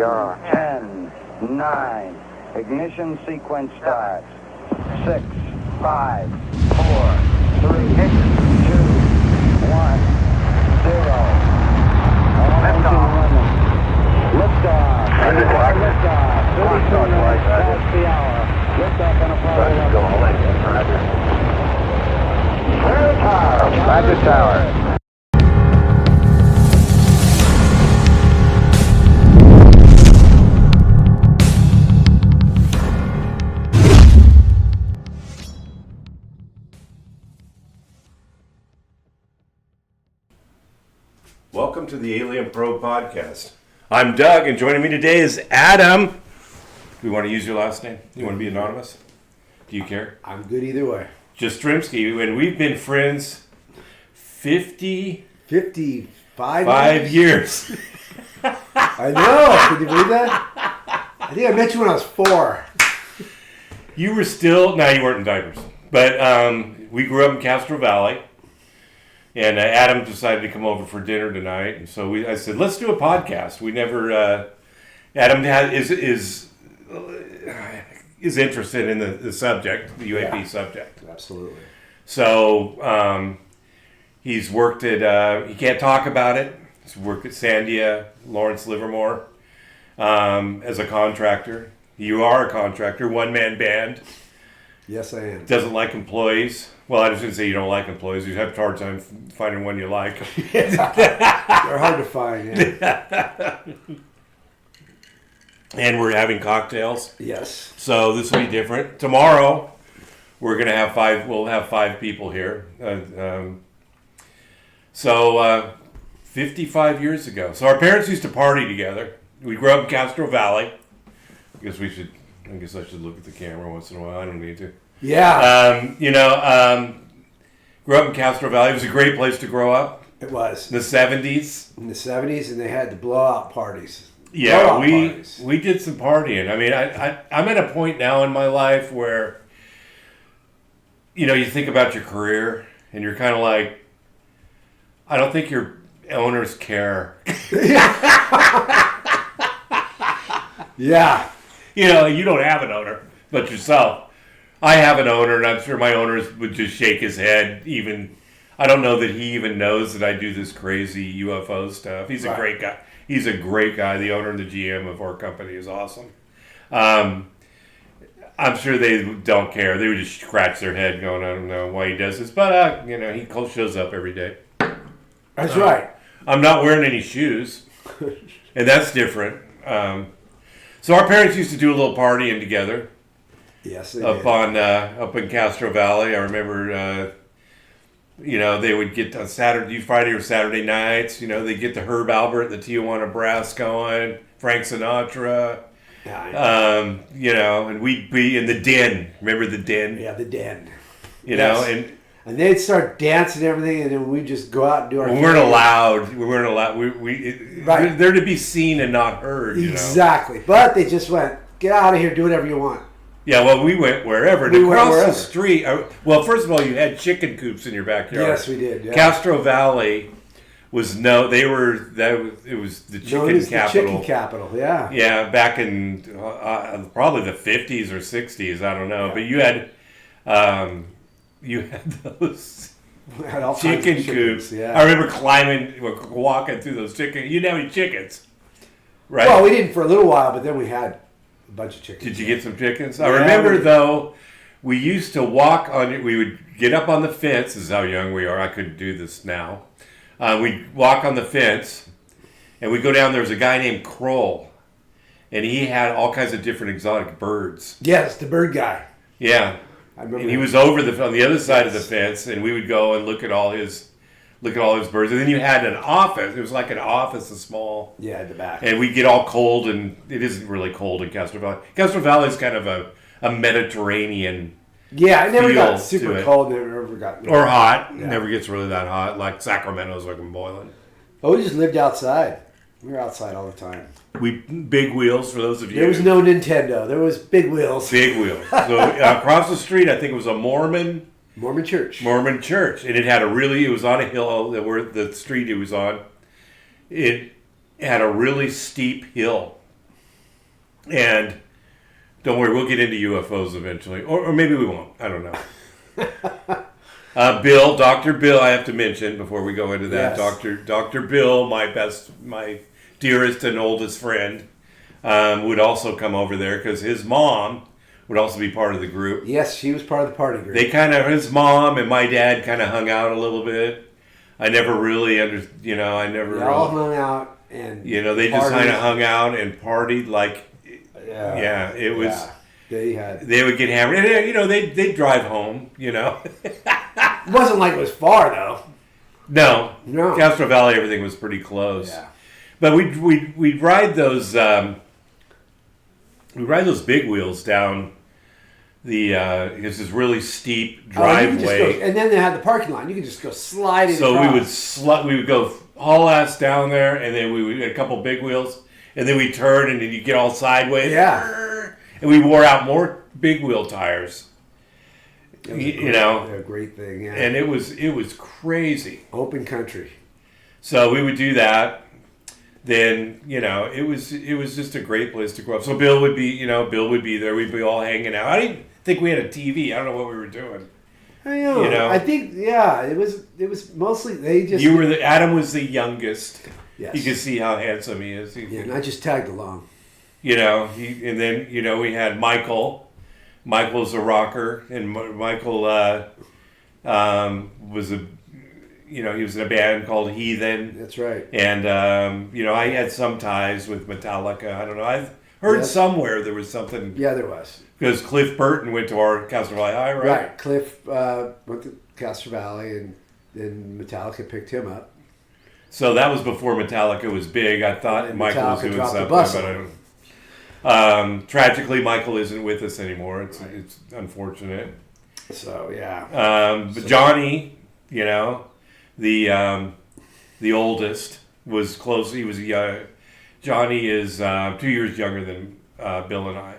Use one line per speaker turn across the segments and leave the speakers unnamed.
10, 9, ignition sequence starts. 6, 5, 4, 3, 2, 1, 0. Liftoff. Liftoff. 32 minutes past the hour. Liftoff on Apollo 11. Roger Tower.
Welcome to the Alien Pro Podcast. I'm Doug, and joining me today is Adam. Do we want to use your last name? You want to be anonymous? Do you care?
I'm good either way.
Jastremski, and we've been friends
55
years.
I know. Can you believe that? I think I met you when I was 4.
You were still, no, you weren't in diapers. But we grew up in Castro Valley. And Adam decided to come over for dinner tonight, and so I said, "Let's do a podcast." We never. Adam is interested in the subject, the UAP subject.
Absolutely.
So he's worked at. He can't talk about it. He's worked at Sandia, Lawrence Livermore, as a contractor. You are a contractor, one-man band.
Yes, I am.
Doesn't like employees. Well, I shouldn't say you don't like employees. You have a hard time finding one you like.
They're hard to find, yeah.
And we're having cocktails.
Yes.
So this will be different. Tomorrow, we're going to have 5. We'll have 5 people here. 55 years ago. So our parents used to party together. We grew up in Castro Valley. I guess I should look at the camera once in a while. I don't need to.
Yeah.
Grew up in Castro Valley. It was a great place to grow up.
It was.
In the 70s.
In the 70s, and they had the blowout parties.
Yeah, we did some partying. I mean, I'm at a point now in my life where, you think about your career, and you're kind of like, I don't think your owners care.
Yeah.
You don't have an owner, but yourself. I have an owner, and I'm sure my owners would just shake his head. I don't know that he even knows that I do this crazy UFO stuff. He's a great guy. He's a great guy. The owner and the GM of our company is awesome. I'm sure they don't care. They would just scratch their head going, I don't know why he does this. But, he shows up every day.
That's right.
I'm not wearing any shoes, and that's different. So our parents used to do a little partying together.
Yes, they
did. Up in Castro Valley. I remember, they would get on Friday or Saturday nights. They'd get the Herb Albert, the Tijuana Brass going, Frank Sinatra.
Yeah,
and we'd be in the Den. Remember the Den?
Yeah, the Den.
And
they'd start dancing and everything, and then we'd just go out and do our thing.
We weren't allowed. They're to be seen and not heard.
Exactly. But they just went, get out of here, do whatever you want.
Yeah, well, we went wherever. Across the street. Well, first of all, you had chicken coops in your backyard.
Yes, we did. Yeah.
Castro Valley was it was the chicken capital.
The chicken capital, yeah.
Yeah, back in probably the 50s or 60s, I don't know. Yeah. But you had those chicken coops.
Yeah.
I remember walking through those chicken. You didn't have any chickens, right?
Well, we didn't for a little while, but then we had a bunch of chickens.
Did you get some chickens? I remember, though, we used to walk on. We would get up on the fence. This is how young we are. I couldn't do this now. We'd walk on the fence, and we'd go down. There was a guy named Kroll, and he had all kinds of different exotic birds.
Yes, the bird guy.
Yeah.
I remember.
And he was on the other side of the fence, and we would go and look at all his birds. And then you had an office. It was like an office, a small.
Yeah, at the back.
And we'd get all cold, and it isn't really cold in Castro Valley. Castro Valley is kind of a Mediterranean.
Yeah, it never got super cold. Never got
or hot. Yeah. It never gets really that hot. Like Sacramento's like boiling.
Oh, we just lived outside. We were outside all the time.
Big wheels for those of you.
There was no Nintendo. There was big wheels.
Big wheels. So across the street, I think it was a Mormon
church.
And it had it was on a hill where the street it was on. It had a really steep hill. And don't worry, we'll get into UFOs eventually. Or maybe we won't. I don't know. Dr. Bill, I have to mention before we go into that.
Yes.
Dr. Bill, my dearest and oldest friend, would also come over there because his mom would also be part of the group.
Yes, she was part of the party group.
His mom and my dad kind of hung out a little bit. I never really
They all hung out and
they just kind of hung out and partied like, it was.
Yeah.
They would get hammered, and they'd drive home.
It wasn't like it was far though.
No. Castro Valley, everything was pretty close.
Yeah.
But we'd ride those big wheels down it's this really steep driveway.
And then they had the parking lot. You could just go sliding.
So
across.
we would go haul ass down there, and then we had a couple big wheels, and then we turn, and then you get all sideways.
Yeah.
And we wore out more big wheel tires.
They're a great thing. Yeah.
And it was crazy.
Open country.
So we would do that. Then it was just a great place to grow up. So Bill would be there. We'd be all hanging out. I didn't think we had a TV. I don't know what we were doing.
I know. I think it was mostly they just.
Adam was the youngest.
Yes.
You can see how handsome he is.
And I just tagged along.
And then we had Michael. Michael's a rocker, and Michael was he was in a band called Heathen.
That's right.
And I had some ties with Metallica. I don't know. I've heard somewhere there was something.
Yeah, there was.
Because Cliff Burton went to our Castro Valley High, right?
Right. Cliff went to Castro Valley, and then Metallica picked him up.
So that was before Metallica was big. I thought Michael was doing something, but I don't. Tragically, Michael isn't with us anymore. It's unfortunate.
So yeah.
But Johnny, the oldest, was close. He was Johnny is 2 years younger than Bill and I.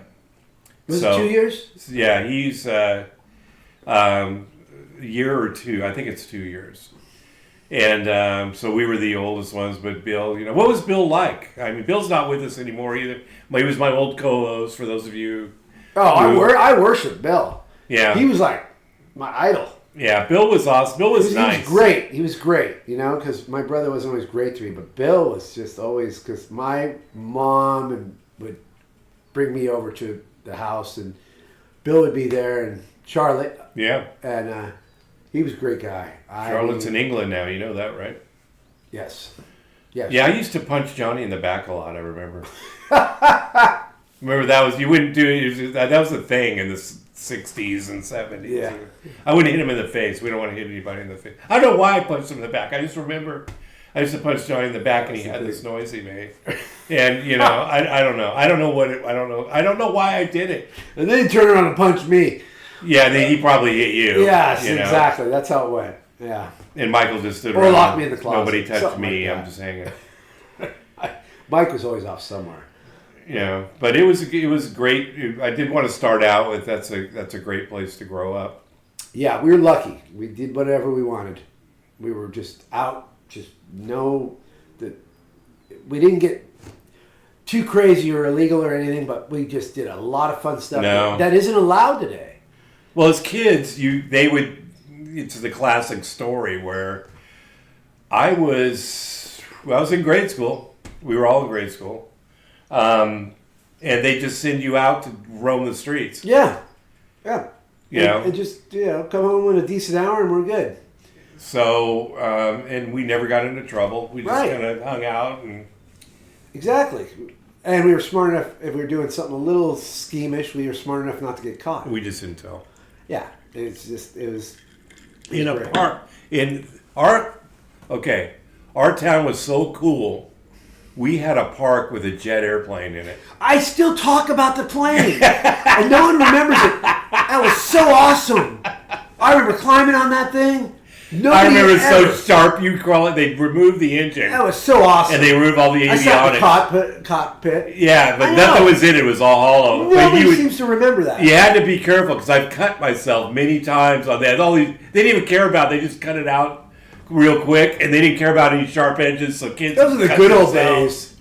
Was it 2 years?
Yeah, he's a year or two. I think it's 2 years. And so we were the oldest ones, but Bill, what was Bill like? I mean, Bill's not with us anymore either. He was my old co-host, for those of you.
Oh, I worship Bill.
Yeah.
He was like my idol.
Yeah, Bill was awesome. Bill was nice.
He was great, because my brother wasn't always great to me, but Bill was just always, because my mom would bring me over to the house, and Bill would be there, and Charlotte.
Yeah.
And he was a great guy.
Charlotte's in England now, you know that, right?
Yes.
Yeah, I used to punch Johnny in the back a lot, I remember. Remember you wouldn't do it, that was the thing in the 60s and 70s.
Yeah.
I wouldn't hit him in the face. We don't want to hit anybody in the face. I don't know why I punched him in the back. I just remember I used to punch Johnny in the back, and he had this noise he made. And, I don't know. I don't know why I did it.
And then he turned around and punched me.
Yeah, he probably hit you.
Yes, exactly. That's how it went. Yeah.
And Michael just stood around.
Or locked me in the closet.
Nobody touched
Something
me.
like
I'm just hanging.
Mike was always off somewhere.
Yeah, but it was great. I did want to start out with that's a great place to grow up.
Yeah, we were lucky. We did whatever we wanted. We were just out. Just know that we didn't get too crazy or illegal or anything, but we just did a lot of fun stuff that isn't allowed today.
Well, as kids, it's the classic story where I was in grade school. We were all in grade school. And they just send you out to roam the streets.
Yeah.
And
just come home in a decent hour and we're good.
So and we never got into trouble. We just kind of hung out and.
Exactly. And we were smart enough, if we were doing something a little schemish, we were smart enough not to get caught.
We just didn't tell.
Yeah. It was
in a park. Our town was so cool. We had a park with a jet airplane in it.
I still talk about the plane. And no one remembers it. That was so awesome. I remember climbing on that thing.
I remember it so sharp. You call it. They removed the engine.
That was so awesome.
And they removed all the avionics.
I sat in the cockpit.
Yeah, but nothing was in it. It was all hollow.
Nobody seems to remember that.
You had to be careful because I've cut myself many times on that. They didn't even care about it. They just cut it out real quick, and they didn't care about any sharp edges. So kids.
Those are the good old days.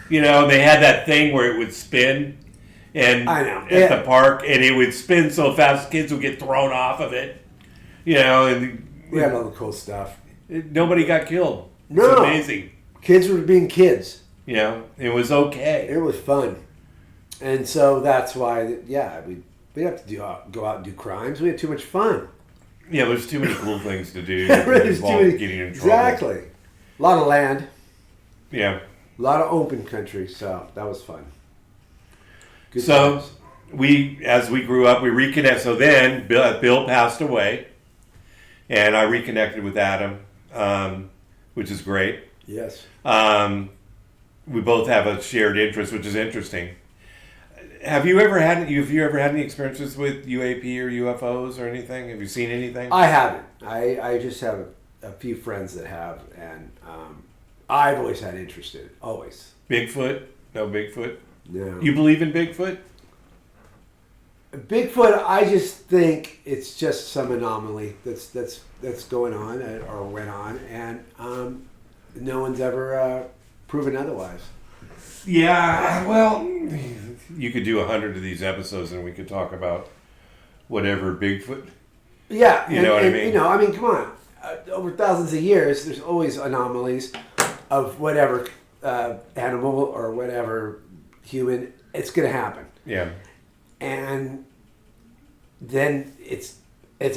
They had that thing where it would spin. and
I know.
at the park, and it would spin so fast kids would get thrown off of it. And
We had all the cool stuff.
nobody got killed.
No.
It's amazing.
Kids were being kids.
It was okay.
It was fun. And so that's why, we have to go out and do crimes. We had too much fun.
Yeah, there's too many cool things to do.
There's too many,
getting in trouble.
exactly. A lot of land.
Yeah.
A lot of open country, so that was fun. Good
So
times.
as we grew up, we reconnected. So then Bill passed away, and I reconnected with Adam, which is great.
Yes.
We both have a shared interest, which is interesting. Have you ever had any experiences with UAP or UFOs or anything? Have you seen anything?
I haven't. I just have a few friends that have, and I've always had interest in it. Always.
Bigfoot? No Bigfoot?
No.
You believe in Bigfoot?
Bigfoot, I just think it's just some anomaly that's going on or went on, and no one's ever proven otherwise.
Yeah, well, you could do 100 of these episodes and we could talk about whatever Bigfoot.
Yeah,
You know what I mean?
Come on. Over thousands of years, there's always anomalies of whatever animal or whatever human. It's going to happen.
Yeah.
And then it's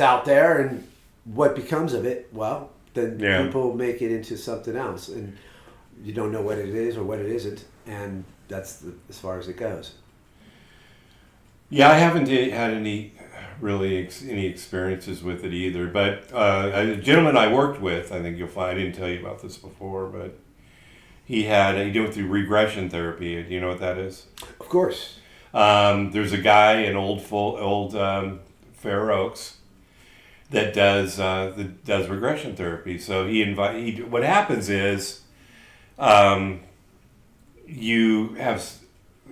out there, and what becomes of it? Well, then people make it into something else, and you don't know what it is or what it isn't, and that's as far as it goes.
Yeah, I haven't had any experiences with it either, but a gentleman I worked with, I think you'll find, I didn't tell you about this before, but he went through regression therapy. Do you know what that is?
Of course.
There's a guy in old Fair Oaks that does regression therapy. So what happens is you have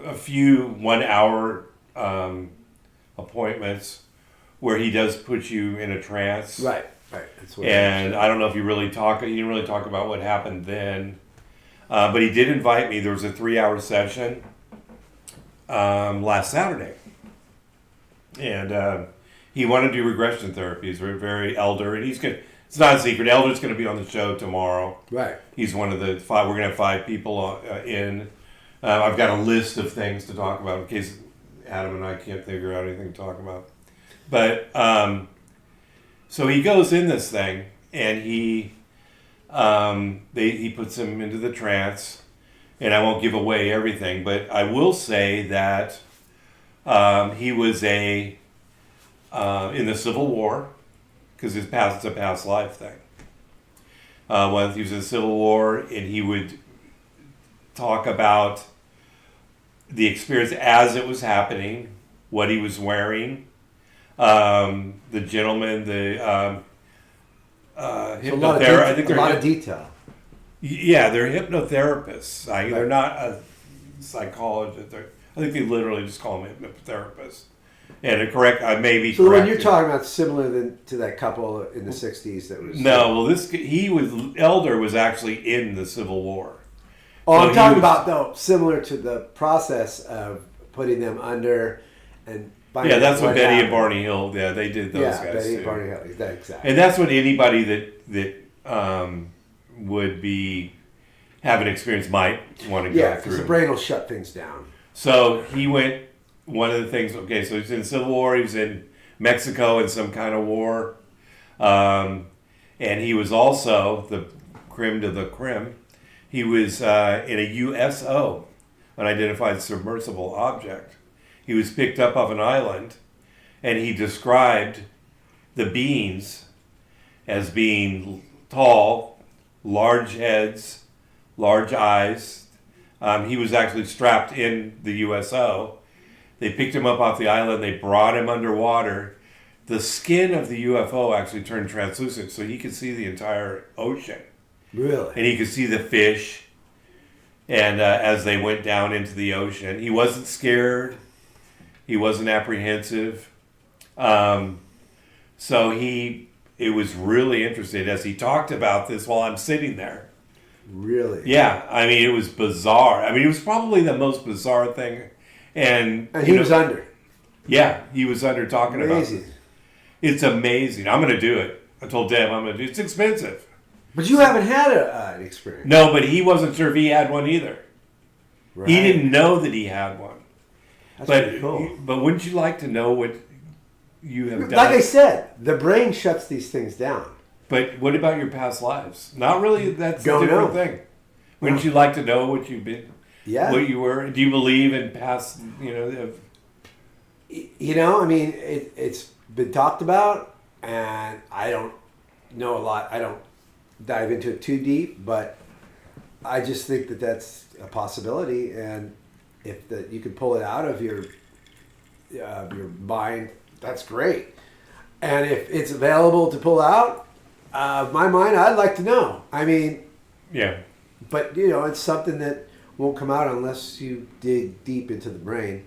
a few 1 hour appointments where he does put you in a trance.
Right. That's what
And I don't know if he didn't really talk about what happened then. But he did invite me. There was a 3-hour session last Saturday. And he wanted to do regression therapy. He's very elder. And it's not a secret. Elder's going to be on the show tomorrow.
Right.
He's one of the 5. We're going to have 5 people in. I've got a list of things to talk about in case Adam and I can't figure out anything to talk about. But so he goes in this thing, and he puts him into the trance, and I won't give away everything, but I will say that he was in the Civil War, because it's a past life thing. When he was in the Civil War, and he would talk about the experience as it was happening, what he was wearing. The gentleman, hypnotherapist. I think
a lot of detail.
Yeah, they're hypnotherapists. They're not a psychologist. I think they literally just call them hypnotherapists. And I may be
so
correct.
when you're talking about similar to that couple in the 60s that was...
No, well, Elder was actually in the Civil War.
Oh, so I'm talking about, though, similar to the process of putting them under and...
Yeah, that's what Betty and Barney Hill, they did those guys
Betty
too.
and Barney Hill, exactly.
And that's what anybody that would have an experience might want to go through.
Yeah, because the brain will shut things down.
So he went, one of the things, so he was in the Civil War, he was in Mexico in some kind of war, and he was also, the creme de la creme, he was in a USO, unidentified submersible object. He was picked up off an island, and he described the beings as being tall, large heads, large eyes. He was actually strapped in the USO. They picked him up off the island. They brought him underwater. The skin of the UFO actually turned translucent, so he could see the entire ocean.
Really?
And he could see the fish. And as they went down into the ocean, he wasn't scared. He wasn't apprehensive. So it was really interesting as he talked about this while I'm sitting there.
Really?
Yeah. I mean, it was bizarre. I mean, it was probably the most bizarre thing And
he was under.
Yeah, he was under talking
Amazing.
about it. It's amazing. I'm going to do it. I told Deb I'm going to do it. It's expensive.
But you haven't had an experience.
No, but he wasn't sure if he had one either.
Right.
He didn't know that he had one.
That's pretty cool.
But wouldn't you like to know what you have done?
Like I said, the brain shuts these things down.
But what about your past lives? Not really. That's a
Don't
different
know.
thing. Wouldn't you like to know what you've been?
Yeah.
What you were? Do you believe in past?
I mean, it's been talked about, and I don't know a lot. I don't dive into it too deep, but I just think that that's a possibility, and if you can pull it out of your mind, that's great. And if it's available to pull out of my mind, I'd like to know. I mean,
Yeah.
but it's something that won't come out unless you dig deep into the brain,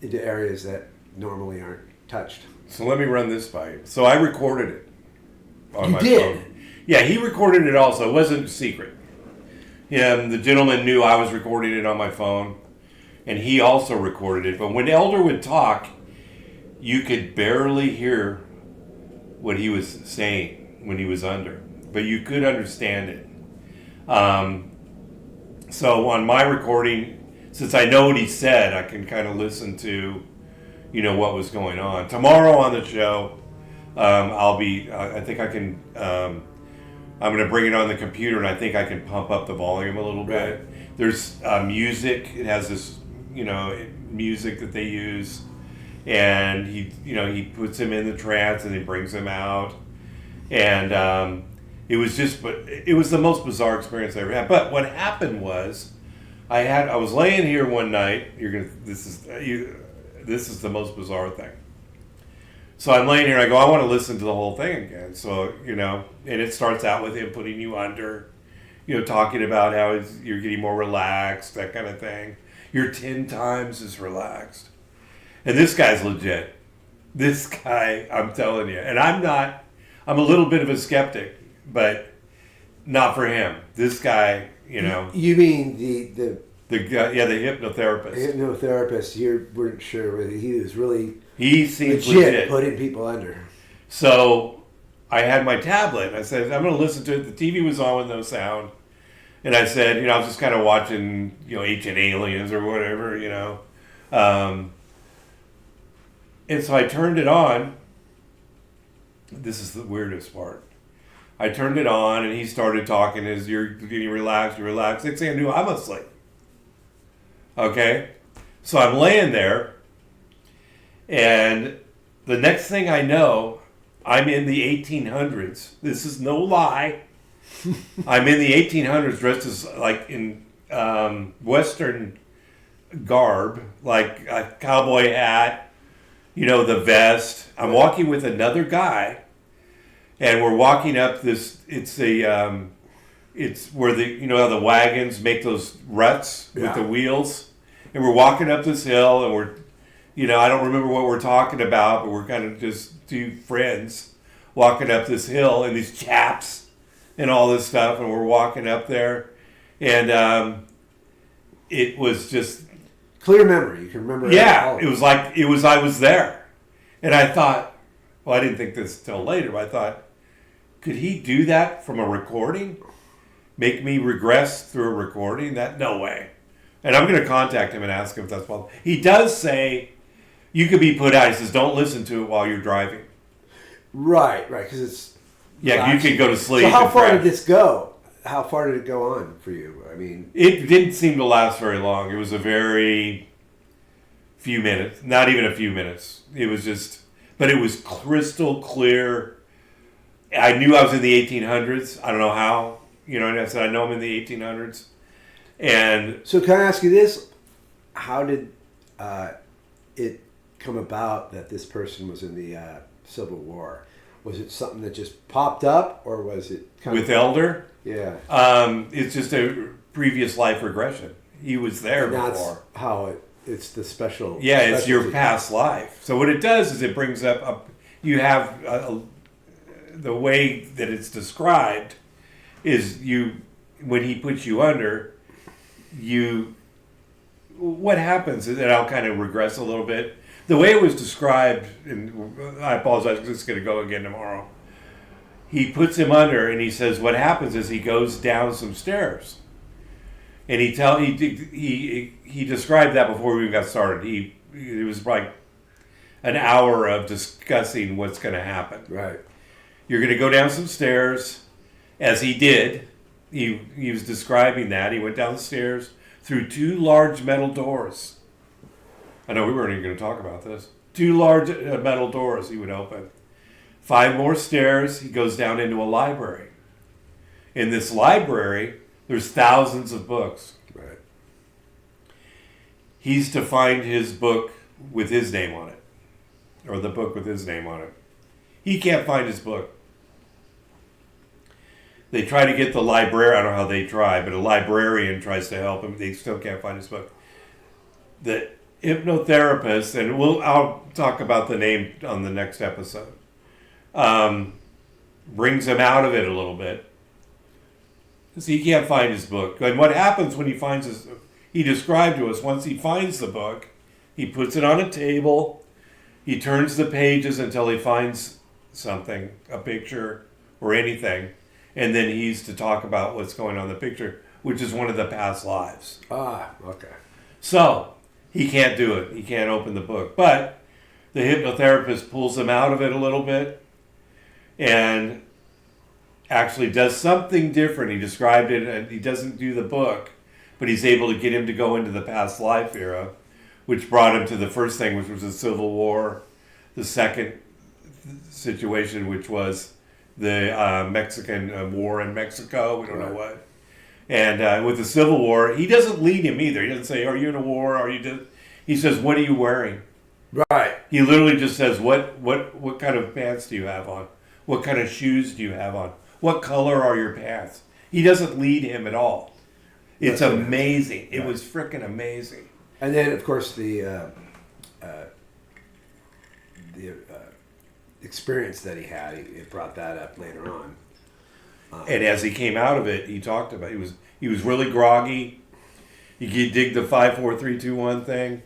into areas that normally aren't touched.
So let me run this by you. So I recorded it on
You
my
did?
phone. Yeah, he recorded it also. It wasn't secret. Yeah, the gentleman knew I was recording it on my phone, and he also recorded it. But when Elder would talk, you could barely hear what he was saying when he was under, but you could understand it. So on my recording, since I know what he said, I can kind of listen to, what was going on. Tomorrow on the show, I think I can, I'm going to bring it on the computer, and I think I can pump up the volume a little bit.
Right.
There's music. It has this, music that they use, and he puts him in the trance, and he brings him out, and it was the most bizarre experience I ever had. But what happened was, I was laying here one night. This is the most bizarre thing. So I'm laying here, I go, I want to listen to the whole thing again. So, and it starts out with him putting you under, talking about how you're getting more relaxed, that kind of thing. You're 10 times as relaxed. And this guy's legit. This guy, I'm telling you. And I'm a little bit of a skeptic, but not for him. This guy,
You mean the
guy, the hypnotherapist.
hypnotherapist? You weren't sure whether he was really
He seems
legit
legit.
putting people under.
So I had my tablet. I said, I'm going to listen to it. The TV was on with no sound. And I said, I was just kind of watching, Ancient Aliens or whatever, And so I turned it on. This is the weirdest part. I turned it on, and he started talking as you're getting relaxed, you're relaxed. Next thing I knew, I'm asleep. Okay? So I'm laying there, and the next thing I know, I'm in the 1800s. This is no lie. I'm in the 1800s dressed as like in Western garb, like a cowboy hat, the vest. I'm walking with another guy, and we're walking up this. It's where the wagons make those ruts with the wheels, and we're walking up this hill, and we're, I don't remember what we're talking about, but we're kind of just two friends walking up this hill in these chaps and all this stuff, and we're walking up there, and it was just
Clear memory. You can remember.
yeah, it was like I was there, and I thought, well, I didn't think this till later, but I thought, could he do that from a recording? Make me regress through a recording? No way. And I'm going to contact him and ask him if that's possible. He does say you could be put out. He says, don't listen to it while you're driving.
Right, because it's.
Yeah, you could go to sleep.
So how
and
far
crash.
did this go? How far did it go on for you? I mean,
It didn't seem to last very long. It was a very few minutes. Not even a few minutes. It was just, but it was crystal clear. I knew I was in the 1800s. I don't know how. And I said, I know I'm in the 1800s. And
so can I ask you this? How did it come about that this person was in the Civil War? Was it something that just popped up, or was it kind
with Elder,
Yeah.
It's just a previous life regression. He was there
And that's
before.
how it's the special.
Yeah, it's your
specialty.
past life. So what it does is it brings up you have the way that it's described is when he puts you under, you what happens is that I'll kind of regress a little bit. The way it was described, and I apologize because it's going to go again tomorrow. He puts him under, and he says what happens is he goes down some stairs, and he described that before we even got started. It was like an hour of discussing what's going to happen.
Right.
You're going to go down some stairs, as he did. He was describing that. He went down the stairs through 2 large metal doors. I know we weren't even going to talk about this. 2 large metal doors he would open. 5 more stairs, he goes down into a library. In this library, there's thousands of books.
Right.
He's to find his book with his name on it. Or the book with his name on it. He can't find his book. They try to get the librarian, I don't know how they try, but a librarian tries to help him. They still can't find his book. The hypnotherapist, and I'll talk about the name on the next episode, brings him out of it a little bit. Because he can't find his book. And what happens when he finds he described to us, once he finds the book, he puts it on a table, he turns the pages until he finds something, a picture or anything, and then he's to talk about what's going on in the picture, which is one of the past lives.
Ah, okay.
So, he can't do it. He can't open the book. But the hypnotherapist pulls him out of it a little bit and actually does something different. He described it, and he doesn't do the book, but he's able to get him to go into the past life era, which brought him to the first thing, which was the Civil War, the second situation, which was the Mexican War in Mexico. We don't know what. And with the Civil War, he doesn't lead him either. He doesn't say, "Are you in a war? Are you?" He says, "What are you wearing?"
Right.
He literally just says, "What kind of pants do you have on? What kind of shoes do you have on? What color are your pants?" He doesn't lead him at all. It's amazing. It was freaking amazing.
And then, of course, the experience that he had, it brought that up later on.
And as he came out of it, he talked about he was really groggy. He could dig the 5, 4, 3, 2, 1 thing.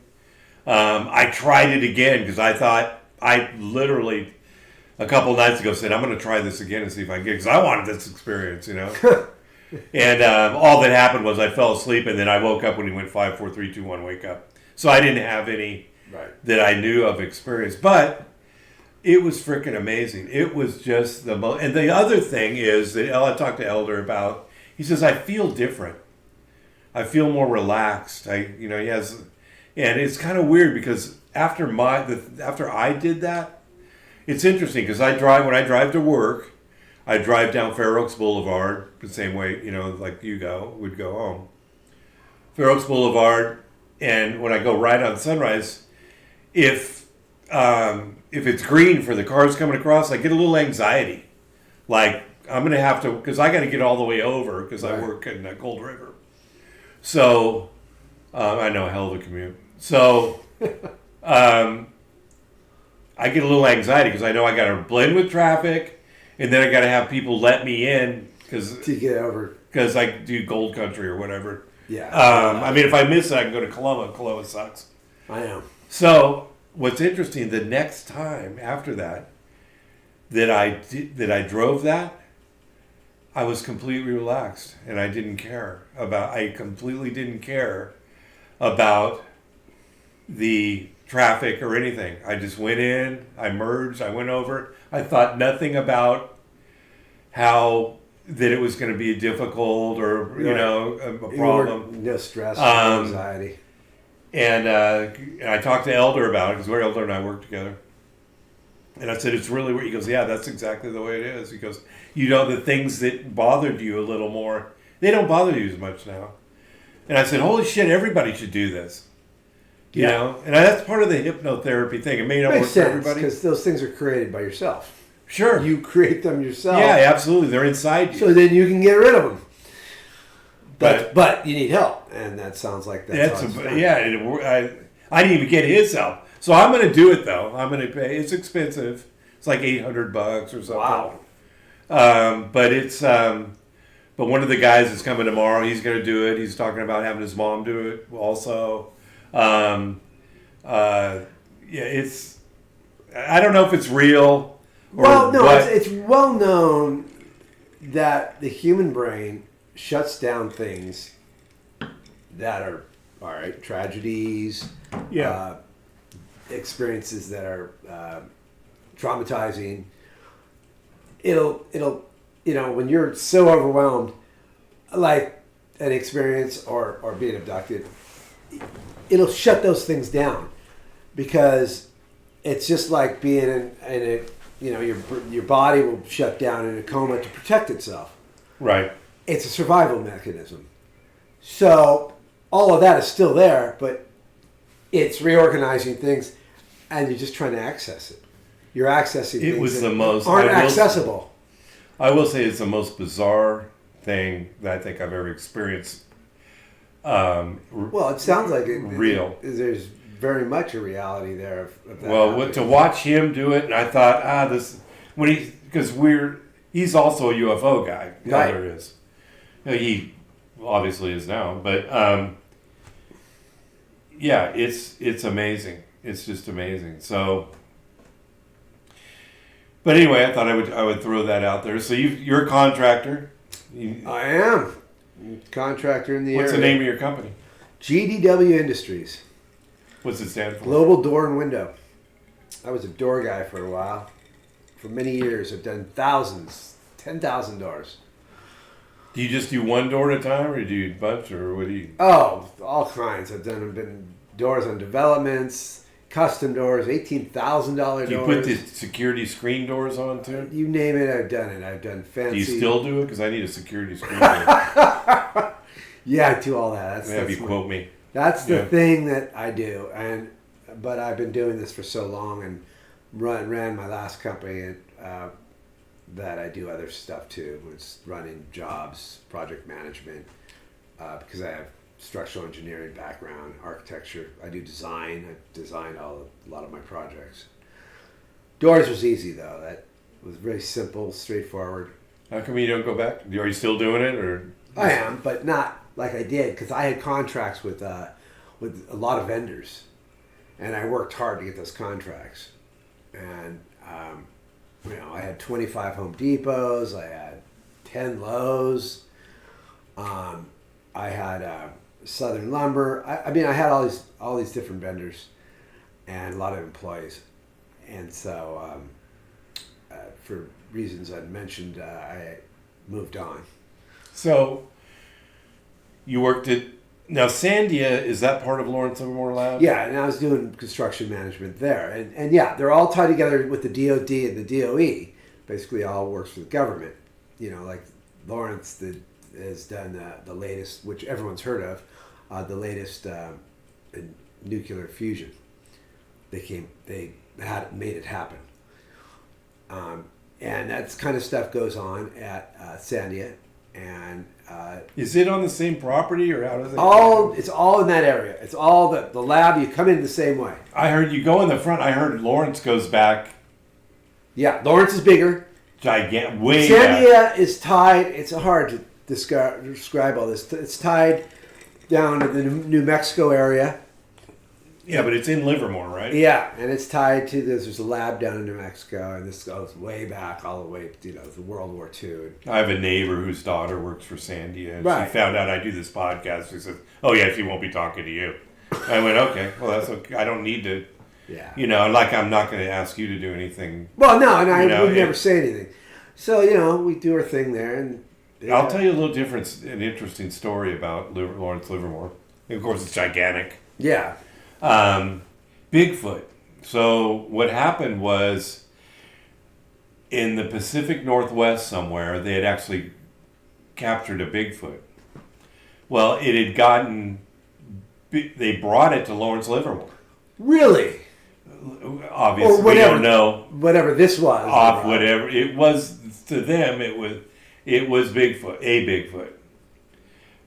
I tried it again because I literally a couple nights ago said I'm going to try this again and see if I can get it because I wanted this experience, you know. And all that happened was I fell asleep and then I woke up when he went 5, 4, 3, 2, 1, wake up. So I didn't have any that I knew of experience, but it was freaking amazing. It was just the most. And the other thing is that I talked to Elder about. He says I feel different. I feel more relaxed. He has, and it's kind of weird because after I did that, it's interesting because when I drive to work, I drive down Fair Oaks Boulevard the same way like you would go home. Fair Oaks Boulevard, and when I go right on Sunrise, if it's green for the cars coming across, I get a little anxiety. Like, I'm going to have to, because I got to get all the way over because I work in Cold River. So, I know, a hell of a commute. So, I get a little anxiety because I know I got to blend with traffic and then I got to have people let me in
to get over.
Because I do Gold Country or whatever.
Yeah.
I mean, if I miss it, I can go to Coloma. Coloma sucks.
I know.
So, what's interesting, the next time after that I drove that, I was completely relaxed and I completely didn't care about the traffic or anything. I just went in, I merged, I went over. I thought nothing about how that it was going to be difficult or, a problem.
No stress, no anxiety.
And I talked to Elder about it because Elder and I work together. And I said, it's really weird. He goes, yeah, that's exactly the way it is. He goes, the things that bothered you a little more, they don't bother you as much now. And I said, holy shit, everybody should do this. You know? And that's part of the hypnotherapy thing. It may not work for everybody.
Because those things are created by yourself.
Sure.
You create them yourself.
Yeah, absolutely. They're inside you.
So then you can get rid of them. But you need help, and that sounds like that's
I didn't even get his help, so I'm going to do it though. I'm going to pay. It's expensive. It's like $800 or something.
Wow.
But one of the guys is coming tomorrow. He's going to do it. He's talking about having his mom do it also. It's. I don't know if it's real.
Well, no, it's well known that the human brain shuts down things that are all right, tragedies, experiences that are traumatizing. It'll when you're so overwhelmed, like an experience or being abducted, it'll shut those things down because it's just like being in a your body will shut down in a coma to protect itself.
Right.
It's a survival mechanism. So all of that is still there, but it's reorganizing things, and you're just trying to access it. You're accessing things that aren't accessible.
I will say it's the most bizarre thing that I think I've ever experienced.
Well, it sounds like it.
Real.
There's very much a reality there. Of that
well, to watch him do it, and I thought, he's also a UFO guy.
Right.
There is. He obviously is now, but it's amazing. It's just amazing. So, but anyway, I thought I would throw that out there. So you're a contractor.
I am contractor in the area.
What's the name of your company?
GDW Industries.
What's it stand for?
Global Door and Window. I was a door guy for a while. For many years, I've done 10,000 doors.
Do you just do one door at a time, or do you a bunch, or what do you?
Oh, all kinds. I've been doors on developments, custom doors, $18,000 doors.
Do you put the security screen doors on too?
You name it, I've done it. I've done fancy.
Do you still do it? Because I need a security screen door.
Yeah, I do all that.
Have you quote me?
That's the thing that I do, but I've been doing this for so long and ran my last company that I do other stuff too. It's running jobs, project management, because I have structural engineering background, architecture. I do design. I've designed a lot of my projects. Doors was easy though. That was very simple, straightforward.
How come you don't go back? Are you still doing it, or?
I am, but not like I did because I had contracts with a lot of vendors, and I worked hard to get those contracts. And I had 25 Home Depots, I had 10 Lowe's, I had Southern Lumber. I had all these different vendors, and a lot of employees, and so for reasons I mentioned, I moved on.
So. You worked at now Sandia. Is that part of Lawrence Livermore Lab?
Yeah, and I was doing construction management there, and yeah, they're all tied together with the DOD and the DOE. Basically, all works for the government. Like Lawrence has done the latest, which everyone's heard of, the latest in nuclear fusion. They made it happen, and that kind of stuff goes on at Sandia. And
is it on the same property, or how does it?
It's all in that area. It's all the lab. You come in the same way.
I heard you go in the front. I heard Lawrence goes back.
Yeah, Lawrence is bigger.
Gigantic. Way
Sandia
back.
is tied. It's hard to describe all this. It's tied down to the New Mexico area.
Yeah, but it's in Livermore, right?
Yeah, and it's tied to there's a lab down in New Mexico, and this goes way back, all the way to the World War II.
I have a neighbor whose daughter works for Sandia, and
right.
She found out I do this podcast. She said, "Oh yeah, she won't be talking to you." I went, "Okay, well that's okay. I don't need to."
Yeah.
I'm not going to ask you to do anything.
Well, no, and I would never say anything. So we do our thing there, and
I'll tell you a little an interesting story about Lawrence Livermore. Of course, it's gigantic.
Yeah.
Bigfoot. So what happened was in the Pacific Northwest somewhere, they had actually captured a Bigfoot. Well, it had they brought it to Lawrence Livermore.
Really?
Obviously, we don't know.
Whatever this was.
Whatever. It was, to them, it was Bigfoot, a Bigfoot.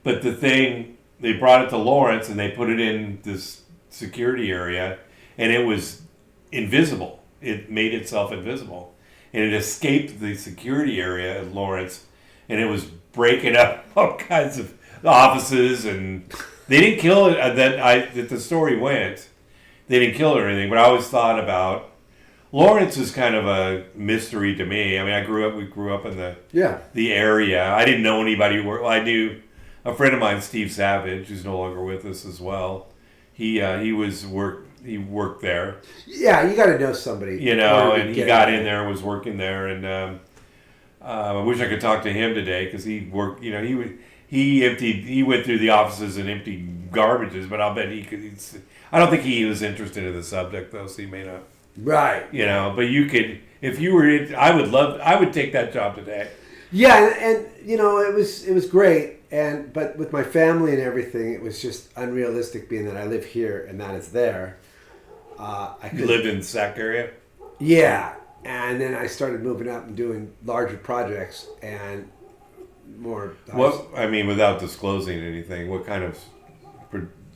But the thing, they brought it to Lawrence and they put it in this security area, and it was invisible. It made itself invisible, and it escaped the security area at Lawrence, and it was breaking up all kinds of offices and They didn't kill it. That the story went. They didn't kill it or anything. But I always thought about Lawrence is kind of a mystery to me. I mean, we grew up in the area. I didn't know anybody. I knew a friend of mine, Steve Savage, who's no longer with us as well. He worked there.
Yeah, you got to know somebody.
You know, and he got in there, was working there, and I wish I could talk to him today because he worked. You know, he went through the offices and emptied garbages, but I'll bet he could. I don't think he was interested in the subject though, so he may not.
Right.
You know, but you could, if you were, I would take that job today.
Yeah, and you know, it was great, but with my family and everything, it was just unrealistic being that I live here and that it's there.
You lived in the Sac area?
Yeah, and then I started moving up and doing larger projects and more.
Without disclosing anything, what kind of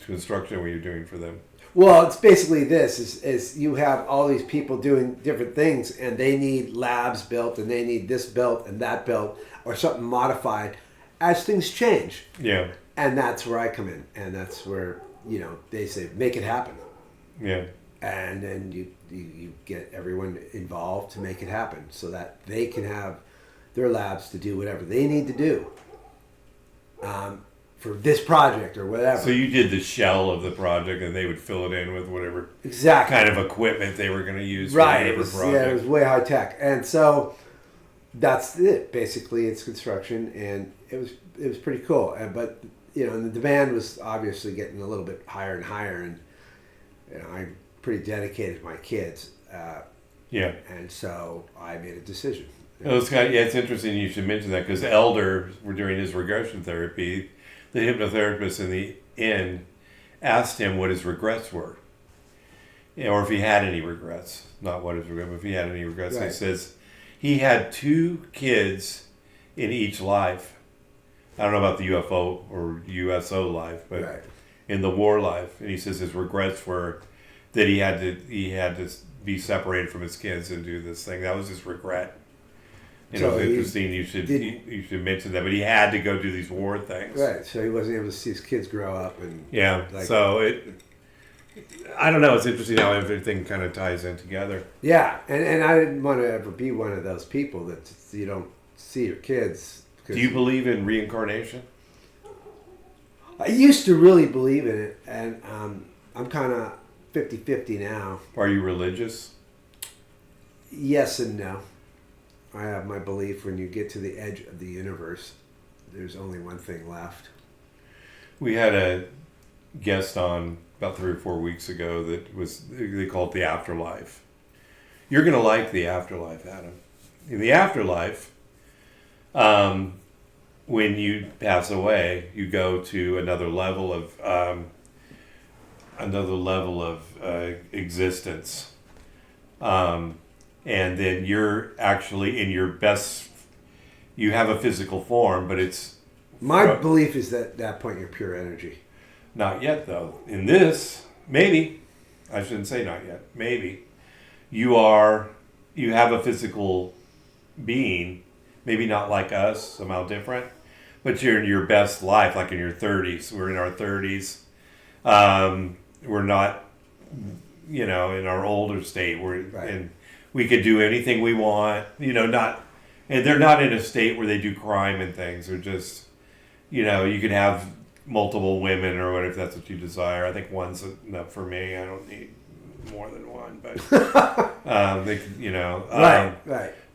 construction were you doing for them?
Well, it's basically this, is you have all these people doing different things and they need labs built and they need this built and that built or something modified as things change.
Yeah.
And that's where I come in. And that's where, you know, they say, make it happen.
Yeah.
And then you get everyone involved to make it happen so that they can have their labs to do whatever they need to do. For this project or whatever.
So you did the shell of the project, and they would fill it in with whatever kind of equipment they were going to use.
Right.
For whatever project.
Yeah, it was way high tech, and so that's it. Basically, it's construction, and it was pretty cool. But you know, and the demand was obviously getting a little bit higher and higher, and you know, I'm pretty dedicated to my kids.
Yeah.
And so I made a decision.
It's interesting you should mention that because Elder, during his regression therapy, the hypnotherapist in the end asked him what his regrets were, or if he had any regrets. Not what his regrets, but if he had any regrets. Right. He says he had 2 kids in each life. I don't know about the UFO or USO life, but in the war life. And he says his regrets were that he had to be separated from his kids and do this thing. That was his regret. It was interesting. You should mention that, but he had to go do these war things.
Right. So he wasn't able to see his kids grow up, and
I don't know. It's interesting how everything kind of ties in together.
Yeah, and I didn't want to ever be one of those people that you don't see your kids.
Do you believe in reincarnation?
I used to really believe in it, and I'm kind of 50-50 now.
Are you religious?
Yes and no. I have my belief when you get to the edge of the universe, there's only one thing left.
We had a guest on about 3 or 4 weeks ago they call it the afterlife. You're going to like the afterlife, Adam. In the afterlife, when you pass away, you go to another level of existence. And then you're actually in your best, you have a physical form, but it's...
My belief is that at that point you're pure energy.
Not yet, though. In this, maybe, I shouldn't say not yet, maybe, you have a physical being, maybe not like us, somehow different, but you're in your best life, like in your 30s. We're in our 30s. We're not, in our older state. We could do anything we want, and they're not in a state where they do crime and things. They're just, you could have multiple women or whatever if that's what you desire. I think one's enough for me. I don't need more than one, but
right.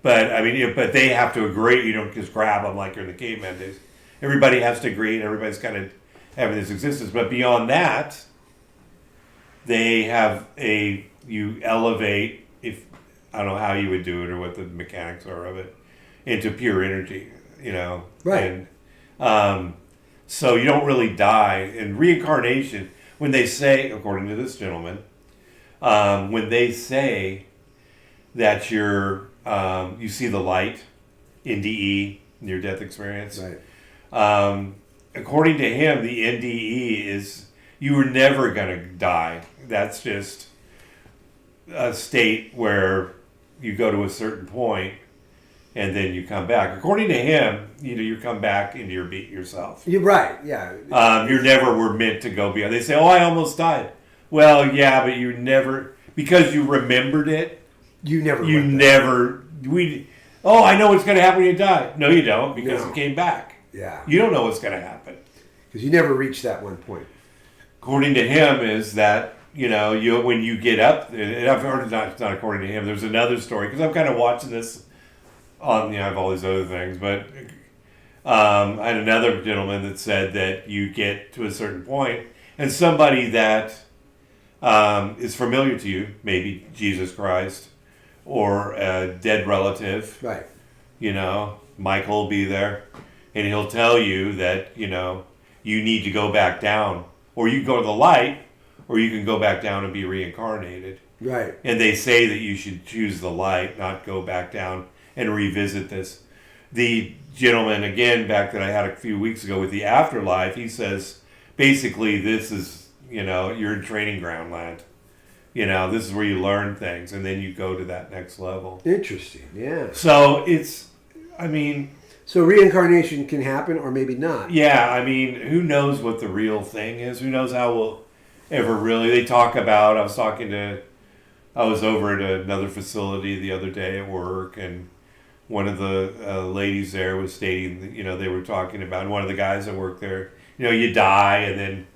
But but they have to agree. You don't just grab them like you're in the caveman days. Everybody has to agree, and everybody's kind of having this existence. But beyond that, they have you elevate. I don't know how you would do it or what the mechanics are of it, into pure energy,
Right.
And so you don't really die. And reincarnation, when they say, according to this gentleman, when they say that you see the light, NDE, near death experience,
right.
According to him, the NDE is you were never going to die. That's just a state where you go to a certain point and then you come back. According to him, you come back into your beat yourself.
You're right. Yeah.
You never were meant to go beyond. They say, "Oh, I almost died." Well, yeah, but you never, because you remembered it.
You never.
Oh, I know what's going to happen when you die. No, you don't, because
No.
it came back.
Yeah.
You don't know what's going to happen.
Because you never reached that one point.
According to him, is that when you get up, and I've heard it's not according to him. There's another story because I'm kind of watching this on. I have all these other things, but I had another gentleman that said that you get to a certain point, and somebody that is familiar to you, maybe Jesus Christ or a dead relative,
Right.
Michael will be there, and he'll tell you that you need to go back down, or you go to the light, or you can go back down and be reincarnated.
Right.
And they say that you should choose the light, not go back down and revisit this. The gentleman, again, back that I had a few weeks ago with the afterlife, he says, basically, this is, you're in training ground land. This is where you learn things, and then you go to that next level.
Interesting, yeah.
So
So reincarnation can happen or maybe not.
Yeah, who knows what the real thing is? Who knows how we'll ever really... They talk about... I was over at another facility the other day at work, and one of the ladies there was stating that, they were talking about, and one of the guys that worked there, you die, and then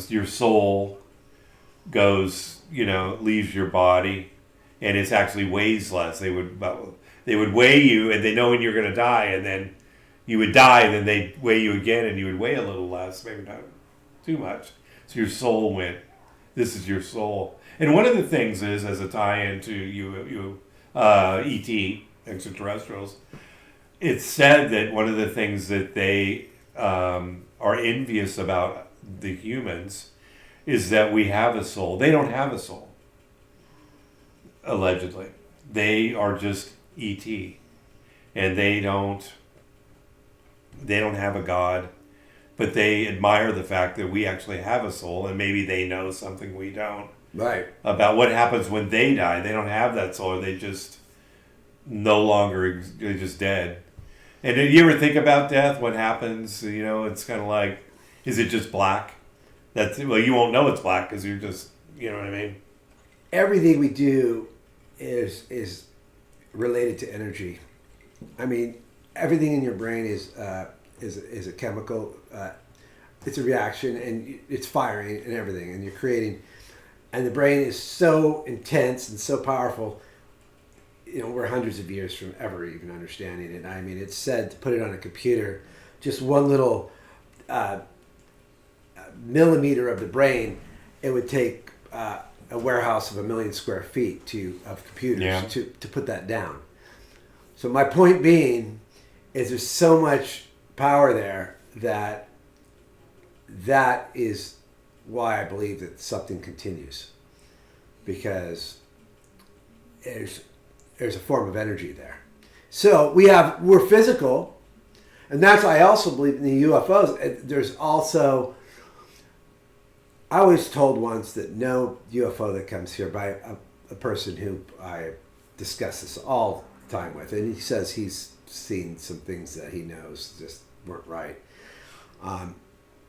your soul goes, leaves your body, and it actually weighs less. They would weigh you, and they know when you're going to die, and then you would die, and then they'd weigh you again, and you would weigh a little less, maybe not too much. So your soul went, this is your soul. And one of the things is, as a tie-in to ET, extraterrestrials, it's said that one of the things that they are envious about the humans is that we have a soul. They don't have a soul, allegedly. They are just ET, and they don't have a God, but they admire the fact that we actually have a soul, and maybe they know something we don't.
Right.
About what happens when they die. They don't have that soul. They just they're just dead. And did you ever think about death? What happens? It's kind of like, is it just black? You won't know it's black because you're just, you know what I mean?
Everything we do is related to energy. Everything in your brain is a chemical. It's a reaction, and it's firing and everything, and you're creating. And the brain is so intense and so powerful. We're hundreds of years from ever even understanding it. It's said to put it on a computer, just one little millimeter of the brain, it would take a warehouse of 1 million square feet of computers to put that down. So my point being is there's so much power there that is why I believe that something continues, because there's a form of energy there. So we're physical, and that's why I also believe in the UFOs. There's also, I was told once that no UFO that comes here by a person who I discuss this all the time with, and he says he's seen some things that he knows just weren't right.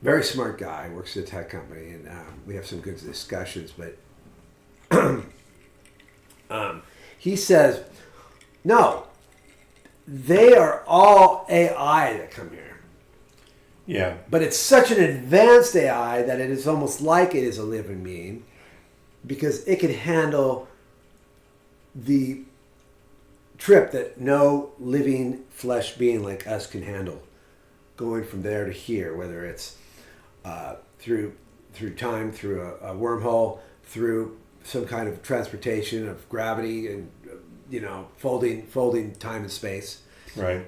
Very smart guy, works at a tech company, and we have some good discussions, but he says, no, they are all AI that come here.
Yeah.
But it's such an advanced AI that it is almost like it is a living being, because it can handle the trip that no living flesh being like us can handle, going from there to here, whether it's through time, through a wormhole, through some kind of transportation of gravity, and folding time and space,
right?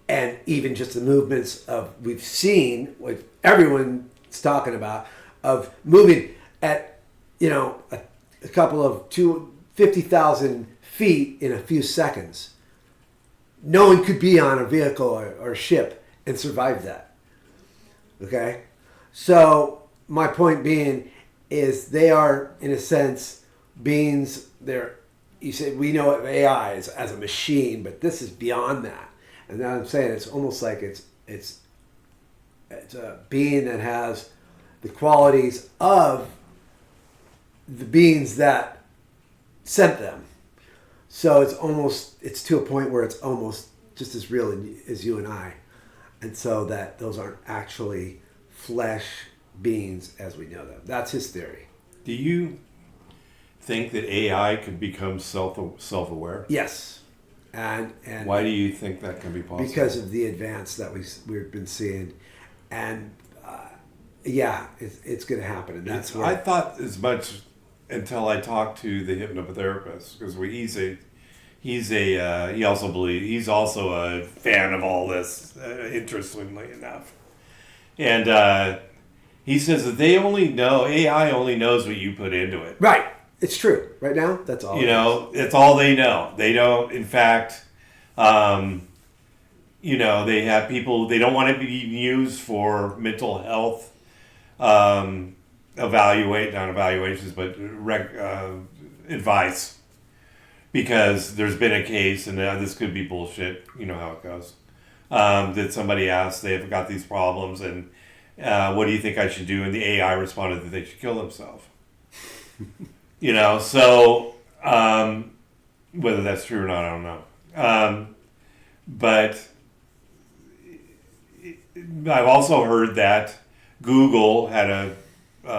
And even just the movements of, we've seen what everyone's talking about, of moving at a couple of 50,000 feet in a few seconds. No one could be on a vehicle or a ship and survive that. Okay? So my point being is they are, in a sense, beings, they're you say we know of AI as a machine, but this is beyond that. And now I'm saying it's almost like it's a being that has the qualities of the beings that sent them. So it's to a point where it's almost just as real as you and I. And so that those aren't actually flesh beings as we know them. That's his theory.
Do you think that AI could become self-aware?
Yes. And
why do you think that can be possible?
Because of the advance that we've been seeing. And it's going to happen. And that's where
I thought as much until I talked to the hypnotherapist, because he's also a fan of all this, interestingly enough. And he says that AI only knows what you put into it.
Right. It's true. Right now, that's all.
It's all they know. They don't, in fact, they have people, they don't want to be used for mental health, advice. Because there's been a case, and this could be bullshit, you know how it goes, that somebody asked, they've got these problems, and what do you think I should do? And the AI responded that they should kill themselves. So whether that's true or not, I don't know. But I've also heard that Google had a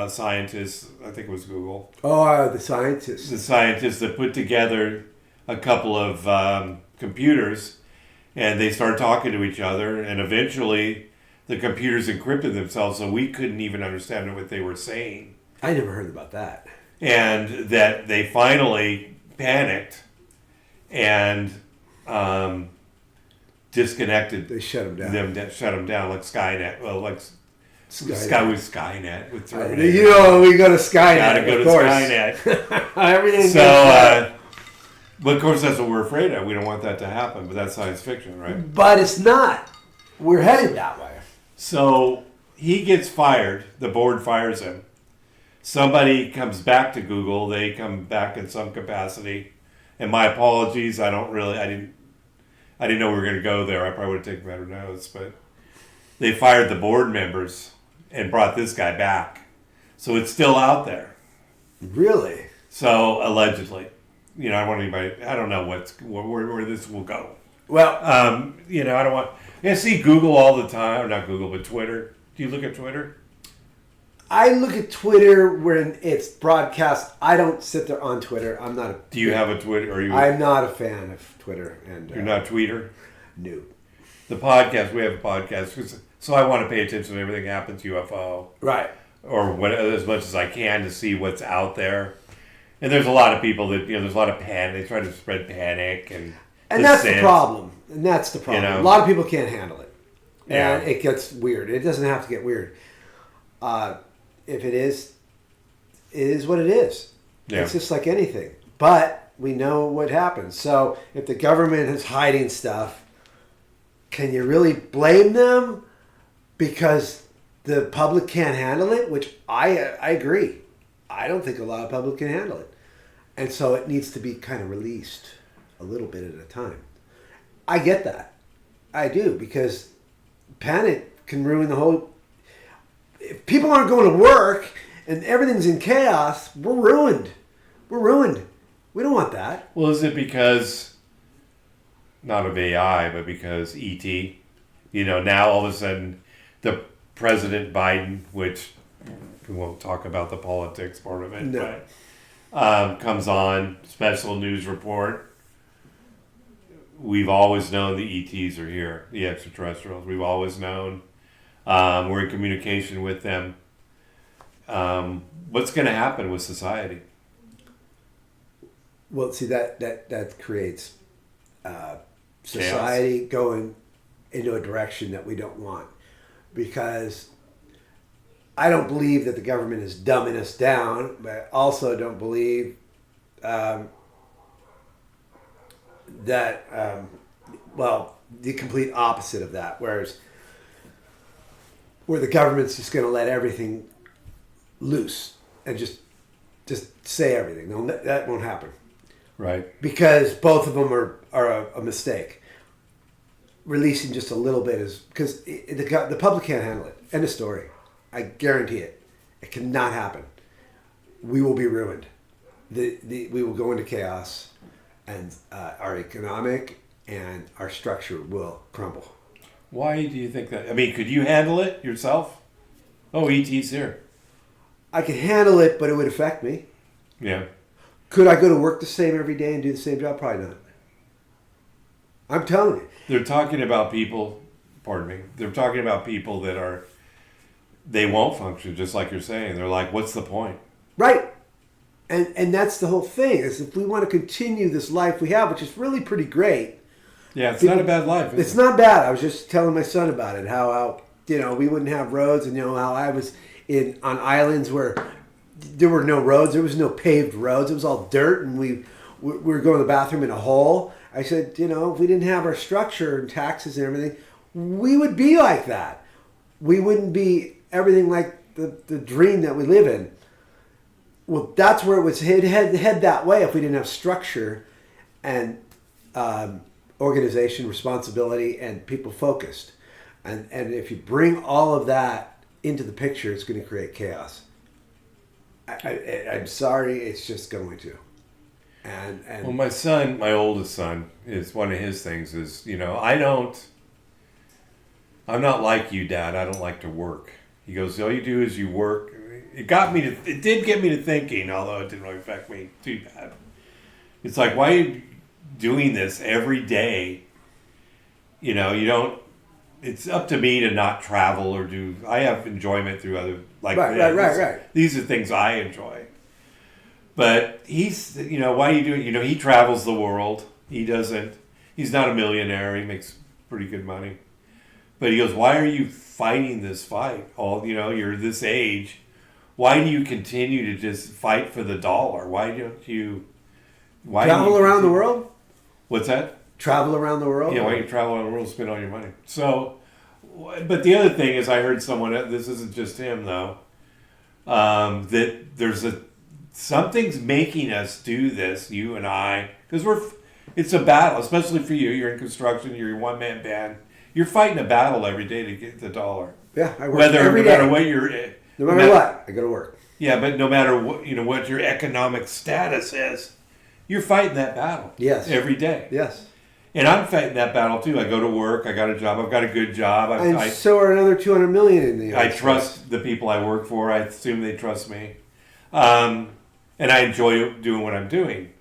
scientist, I think it was Google.
Oh, the scientist.
The scientist that put together a couple of computers, and they started talking to each other, and eventually the computers encrypted themselves, so we couldn't even understand what they were saying.
I never heard about that.
And that they finally panicked and disconnected.
They shut them down.
Shut them down like Skynet. Well, like Skynet. With
we go to Skynet.
Gotta go
of
to
course.
Skynet.
Everything.
So, but of course, that's what we're afraid of. We don't want that to happen. But that's science fiction, right?
But it's not. We're headed that way.
So he gets fired. The board fires him. Somebody comes back to Google. They come back in some capacity. And my apologies. I didn't know we were going to go there. I probably would have taken better notes. But they fired the board members and brought this guy back. So it's still out there.
Really?
So allegedly, I don't want anybody. I don't know where this will go.
Well,
I don't want. I see Google all the time, or not Google, but Twitter. Do you look at Twitter?
I look at Twitter when it's broadcast. I don't sit there on Twitter. I'm not.
Do you have a Twitter?
I'm not a fan of Twitter. And
you're not a tweeter?
No.
The podcast. We have a podcast, so I want to pay attention to everything that happens UFO.
Right.
Or as much as I can to see what's out there. And there's a lot of people that there's a lot of panic. They try to spread panic and
that's the problem. And that's the problem. A lot of people can't handle it. And it gets weird. It doesn't have to get weird. If it is what it is. Yeah. It's just like anything. But we know what happens. So if the government is hiding stuff, can you really blame them because the public can't handle it? Which I agree. I don't think a lot of public can handle it. And so it needs to be kind of released a little bit at a time. I get that. I do, because panic can ruin the whole... If people aren't going to work and everything's in chaos, we're ruined. We're ruined. We don't want that.
Well, is it because, not of AI, but because E.T., now all of a sudden the President Biden, which we won't talk about the politics part of it,
no.
But comes on, special news report. We've always known the ETs are here, the extraterrestrials. We've always known. We're in communication with them. What's going to happen with society?
Well, see, that creates society going into a direction that we don't want. Because I don't believe that the government is dumbing us down, but I also don't believe that, the complete opposite of that, where the government's just going to let everything loose and just say everything. That won't happen.
Right.
because both of them are a mistake. Releasing just a little bit is because the public can't handle it. End of story. I guarantee it. It cannot happen. We will be ruined. We will go into chaos, and our economic and our structure will crumble.
Why do you think that? I mean, could you handle it yourself? Oh, ET's here.
I can handle it, but it would affect me.
Yeah.
Could I go to work the same every day and do the same job? Probably not. I'm telling you.
They're talking about people, pardon me, they're talking about people that they won't function, just like you're saying. They're like, what's the point?
Right. And that's the whole thing, is if we want to continue this life we have, which is really pretty great.
Yeah, it's not a bad life, is
It's
it?
not bad. I was just telling my son about it, how we wouldn't have roads, and how I was on islands where there were no roads, there was no paved roads, it was all dirt, and we were going to the bathroom in a hole. I said, if we didn't have our structure and taxes and everything, we would be like that. We wouldn't be everything like the dream that we live in. Well, that's where it was head that way if we didn't have structure and organization, responsibility, and people focused. And if you bring all of that into the picture, it's going to create chaos. I'm sorry, it's just going to. And
Well, my oldest son, is one of his things is, I'm not like you, Dad. I don't like to work. He goes, all you do is you work. It did get me to thinking, although it didn't really affect me too bad. It's like, why are you doing this every day? You don't, it's up to me to not travel or I have enjoyment through other, like,
right.
These are things I enjoy. But he's, why are you doing, he travels the world. He's not a millionaire. He makes pretty good money. But he goes, why are you fighting this fight? You're this age. Why do you continue to just fight for the dollar? Why don't you...
travel around the world?
What's that?
Travel around the world?
Yeah, why don't you travel around the world and spend all your money? So, but the other thing is I heard someone, this isn't just him though, that there's something's making us do this, you and I, because it's a battle, especially for you. You're in construction, you're a one-man band. You're fighting a battle every day to get the dollar.
Yeah, I work every day.
No matter what you're...
No matter what, I go to work.
Yeah, but no matter what, what your economic status is, you're fighting that battle.
Yes.
Every day.
Yes.
And I'm fighting that battle too. I go to work. I got a job. I've got a good job.
So are another 200 million in the United States.
I trust the people I work for. I assume they trust me. And I enjoy doing what I'm doing.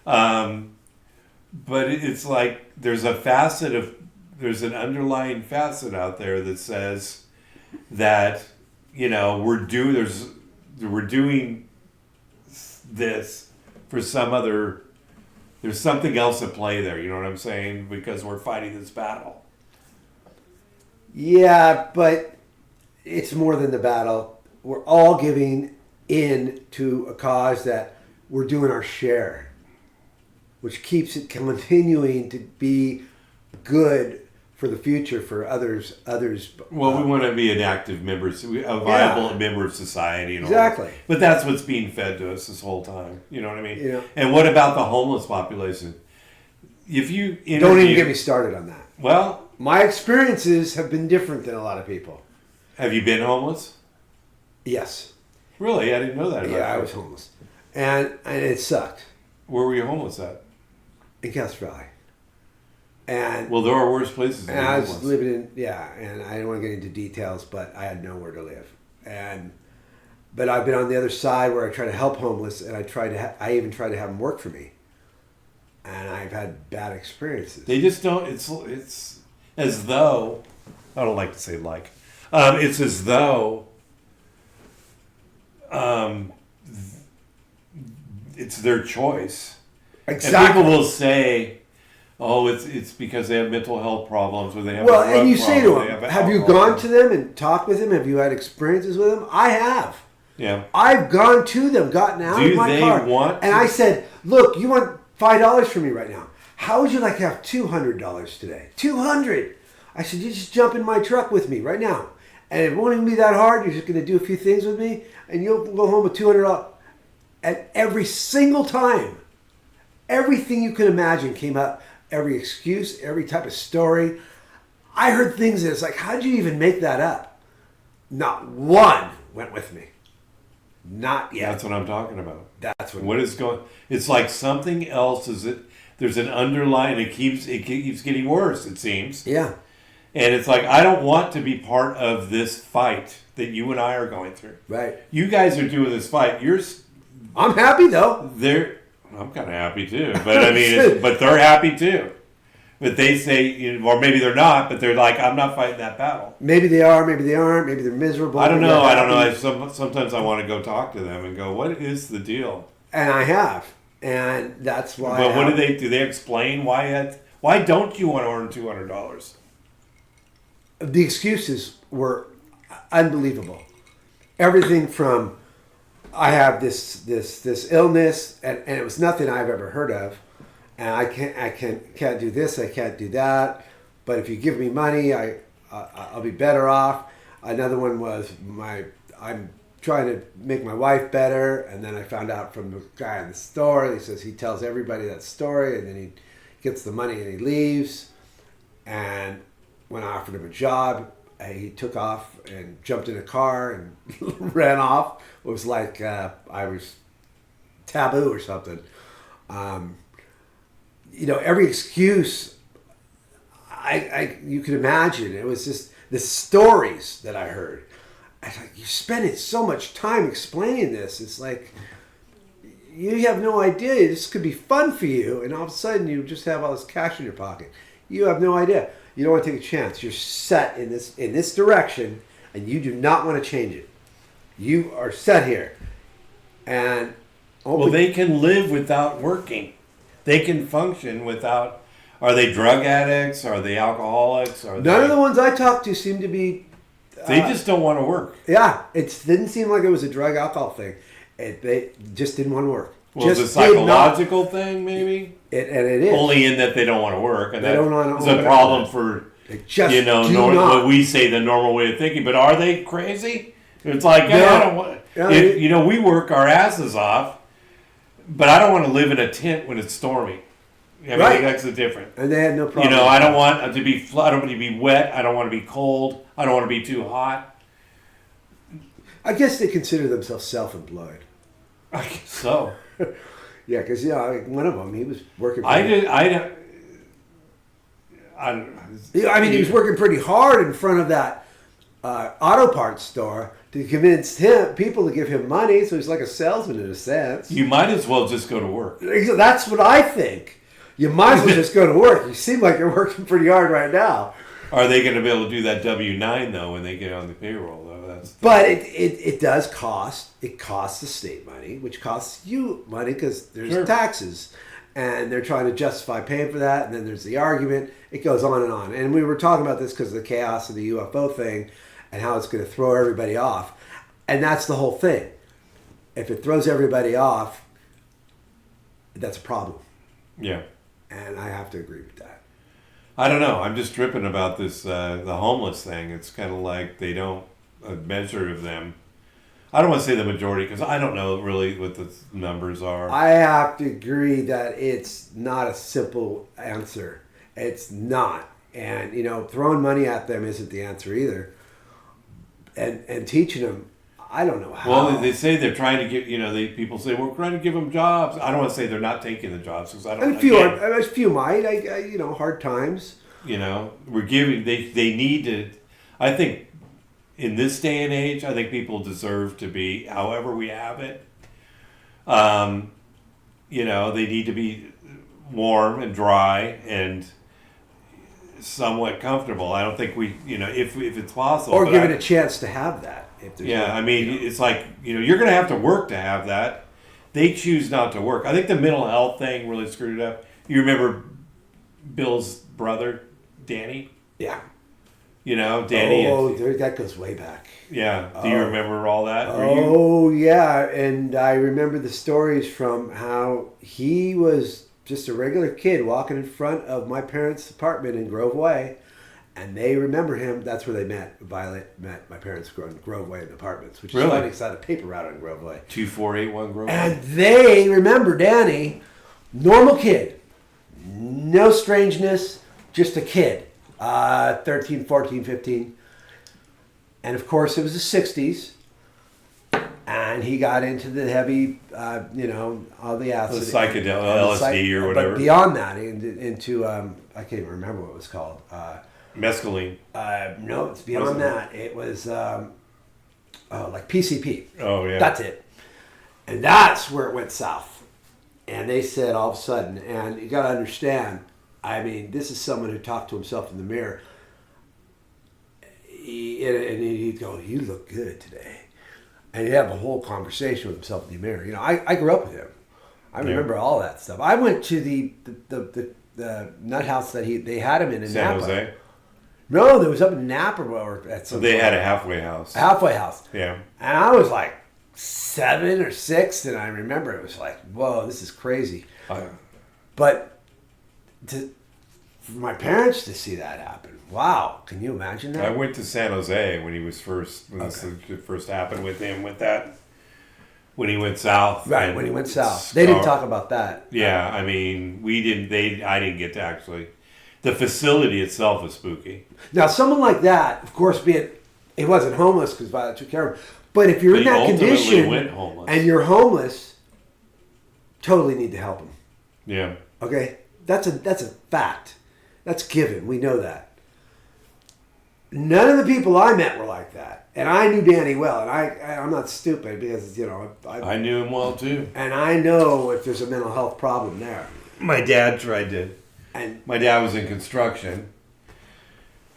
But it's like there's an underlying facet out there that says that, we're doing this for some other, there's something else at play there, you know what I'm saying? Because we're fighting this battle.
Yeah, but it's more than the battle. We're all giving in to a cause that we're doing our share, which keeps it continuing to be good for the future for others.
Well, we want to be an active member, a viable member of society. And
exactly.
All that. But that's what's being fed to us this whole time. You know what I mean?
Yeah.
And what about the homeless population? If you
don't even get me started on that.
Well,
my experiences have been different than a lot of people.
Have you been homeless?
Yes.
Really? I didn't know that.
Yeah, I was homeless, and it sucked.
Where were you homeless at?
In Castro Valley. And
well, there are worse places.
And I was living in and I don't want to get into details, but I had nowhere to live. But I've been on the other side where I try to help homeless, and I even try to have them work for me. And I've had bad experiences.
They just don't. It's as though, I don't like to say like. It's as though it's their choice.
Exactly.
And people will say, oh, it's because they have mental health problems or they have
and you say to
them,
have you gone to them and talked with them? Have you had experiences with them? I have.
Yeah.
I've gone to them, gotten out of my car. And I said, look, you want $5 from me right now. How would you like to have $200 today? $200. I said, you just jump in my truck with me right now. And it won't even be that hard. You're just going to do a few things with me, and you'll go home with $200. And every single time, everything you could imagine came up. Every excuse, every type of story. I heard things that it's like, how'd you even make that up? Not one went with me. Not yet.
That's what I'm talking about.
That's
what is going. It's like something else is it. There's an underlying. It keeps getting worse. It seems.
Yeah.
And it's like I don't want to be part of this fight that you and I are going through.
Right.
You guys are doing this fight.
I'm happy though.
I'm kind of happy too, but I mean, but they're happy too. But they say, or maybe they're not, but they're like, I'm not fighting that battle.
Maybe they are, maybe they aren't, maybe they're miserable.
I don't know. Sometimes I want to go talk to them and go, what is the deal?
And I have, and that's why.
But what do they explain why don't you want to earn $200?
The excuses were unbelievable. Everything from I have this illness, and it was nothing I've ever heard of, and I can't do this, I can't do that. But if you give me money, I'll be better off. Another one was I'm trying to make my wife better, and then I found out from the guy in the store. He says he tells everybody that story, and then he gets the money and he leaves. And when I offered him a job, he took off and jumped in a car and ran off. It was like I was taboo or something. Every excuse you could imagine. It was just the stories that I heard. I was like, you're spending so much time explaining this. It's like, you have no idea. This could be fun for you. And all of a sudden you just have all this cash in your pocket. You have no idea. You don't want to take a chance. You're set in this direction, and you do not want to change it. You are set here. And
they can live without working. They can function without. Are they drug addicts? Are they alcoholics?
None of the ones I talked to seem to be.
They just don't want to work.
Yeah, it didn't seem like it was a drug alcohol thing. They just didn't want to work.
Well, it's a psychological thing, maybe.
And it is
only in that they don't want to work, and
they don't want
that's a problem for what we say the normal way of thinking. But are they crazy? It's like I don't want. We work our asses off, but I don't want to live in a tent when it's stormy. I mean, that's the difference.
And they had no problem.
I don't want to be. I don't want to be wet. I don't want to be cold. I don't want to be too hot.
I guess they consider themselves self-employed.
I guess so.
Yeah, because one of them, he was working.
He
was working pretty hard in front of that auto parts store to convince people to give him money. So he's like a salesman in a sense.
You might as well just go to work.
That's what I think. You might as well just go to work. You seem like you're working pretty hard right now.
Are they going to be able to do that W-9 though when they get on the payroll though?
But it does cost. It costs the state money, which costs you money because there's taxes, and they're trying to justify paying for that. And then there's the argument. It goes on and on. And we were talking about this because of the chaos of the UFO thing, and how it's going to throw everybody off. And that's the whole thing. If it throws everybody off, that's a problem.
Yeah.
And I have to agree with that.
I don't know. I'm just tripping about this, the homeless thing. It's kind of like they don't. A measure of them. I don't want to say the majority because I don't know really what the numbers are.
I have to agree that it's not a simple answer. It's not. And, throwing money at them isn't the answer either. And teaching them, I don't know how.
Well, they say they're trying to get, people say, we're trying to give them jobs. I don't want to say they're not taking the jobs because I don't know.
A few might, hard times.
We're giving, they need to, I think, in this day and age, I think people deserve to be, however we have it. They need to be warm and dry and somewhat comfortable. I don't think if it's possible.
Or given a chance to have that.
It's like, you're going to have to work to have that. They choose not to work. I think the mental health thing really screwed it up. You remember Bill's brother, Danny?
Yeah.
Danny.
That goes way back.
Yeah. Do you remember all that?
Yeah. And I remember the stories from how he was just a regular kid walking in front of my parents' apartment in Grove Way. And they remember him. That's where they met. Violet met my parents in Grove Way in the apartments, which is funny because I had a paper route on Grove Way.
2481 Grove Way.
And they remember Danny Normal kid. No strangeness, just a kid. 13, 14, 15. And of course, it was the 60s. And he got into the heavy, all the acid.
The psychedelic, LSD or whatever.
But beyond that, into I can't even remember what it was called.
Mescaline.
No, it's beyond that. It was like PCP.
Oh, yeah.
That's it. And that's where it went south. And they said all of a sudden, and you got to understand, I mean, this is someone who talked to himself in the mirror. And he'd go, "You look good today." And he'd have a whole conversation with himself in the mirror. You know, I grew up with him. I remember all that stuff. I went to the nut house that they had him in
San
Napa.
Jose?
No, there was up in Napa or at some.
So they had a halfway house.
A halfway house.
Yeah.
And I was like 7 or 6, and I remember it was like, whoa, this is crazy. But for my parents to see that happen, wow, can you imagine that?
I went to San Jose when he was it first happened with him with that, when he went south.
Right, when he went south. They didn't talk about that.
Yeah, I mean, I didn't get to actually. The facility itself is spooky.
Now, someone like that, of course, he wasn't homeless because Violet took care of him. But if you're in that condition and you're homeless, totally need to help him.
Yeah.
Okay? That's a fact. That's given. We know that. None of the people I met were like that. And I knew Danny well. And I'm not stupid because,
I knew him well, too.
And I know if there's a mental health problem there.
My dad tried to.
And
my dad was in construction.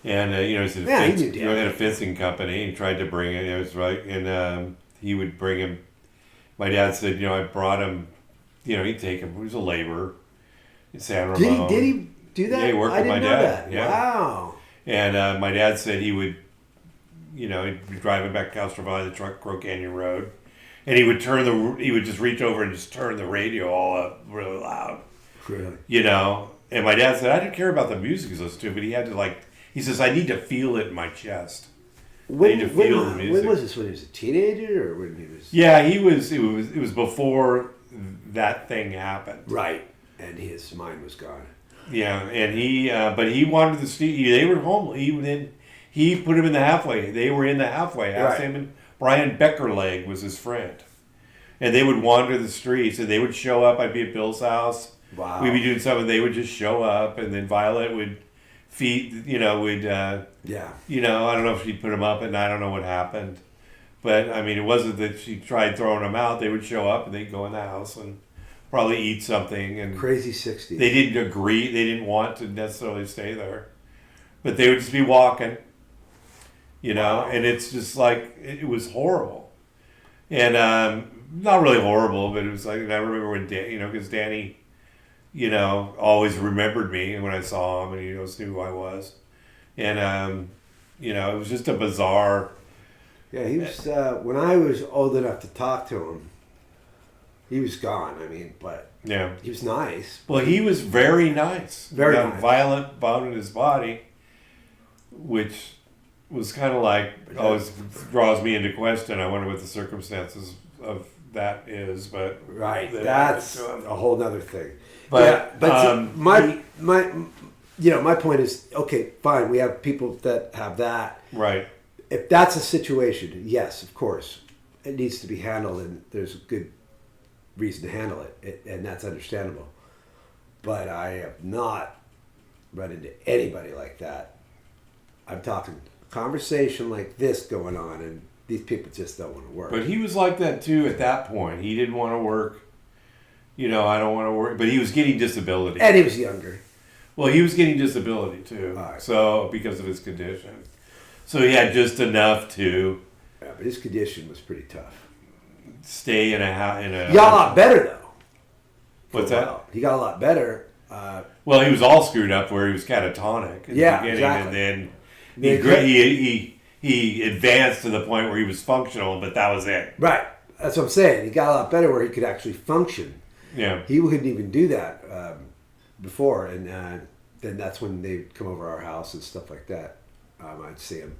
And, he was at a fencing company. He tried to bring it. It was right. And he would bring him. My dad said, I brought him, he'd take him. He was a laborer in San Ramon.
Did he do that?
Yeah, he worked with my dad. Yeah.
Wow.
And my dad said he would, he'd be driving back to Castro Valley, the Crow Canyon Road, and he would just reach over and just turn the radio all up really loud.
Really?
And my dad said, I didn't care about the music he listened to, but he had to he says, I need to feel it in my chest.
When
the music.
When was this? When he was a teenager, or when he was?
Yeah, it was before that thing happened.
Right, and his mind was gone.
Yeah, and but he wanted to see. They were home. He put him in the halfway. They were in the halfway house.
Right.
Him and Brian Beckerleg was his friend, and they would wander the streets. And they would show up. I'd be at Bill's house.
Wow.
We'd be doing something. They would just show up, and then Violet would feed.
Yeah.
I don't know if she'd put him up, and I don't know what happened, but I mean, it wasn't that she tried throwing him out. They would show up, and they'd go in the house and probably eat something. And
crazy 60s.
They didn't agree. They didn't want to necessarily stay there, but they would just be walking.
Wow.
And it's just like it was horrible, and not really horrible, but it was like. And I remember when because Danny, always remembered me when I saw him, and he always knew who I was, and it was just a bizarre.
Yeah, he was. When I was old enough to talk to him, he was gone. I mean, but
yeah,
he was nice.
Well, he was very nice.
Very
got
nice.
Violent bone in his body, which was kind of like always draws me into question. I wonder what the circumstances of that is, but
right, that's a whole other thing.
But
my point is, okay, fine. We have people that have that.
Right.
If that's a situation, yes, of course, it needs to be handled, and there's a good reason to handle it, and that's understandable. But I have not run into anybody like that. I'm talking conversation like this going on, and these people just don't want to work.
But he was like that too at that point. He didn't want to work. I don't want to work. But he was getting disability.
And he was younger.
Well, he was getting disability too.
Right.
So because of his condition. So he had just enough to.
Yeah, but his condition was pretty tough.
Stay in a house.
He got a lot better though.
What's that?
He got a lot better.
Well, he was all screwed up where he was catatonic in the beginning,
exactly.
And then he advanced to the point where he was functional, but that was it.
Right. That's what I'm saying. He got a lot better where he could actually function.
Yeah.
He couldn't even do that before, and then that's when they'd come over our house and stuff like that. I'd see him,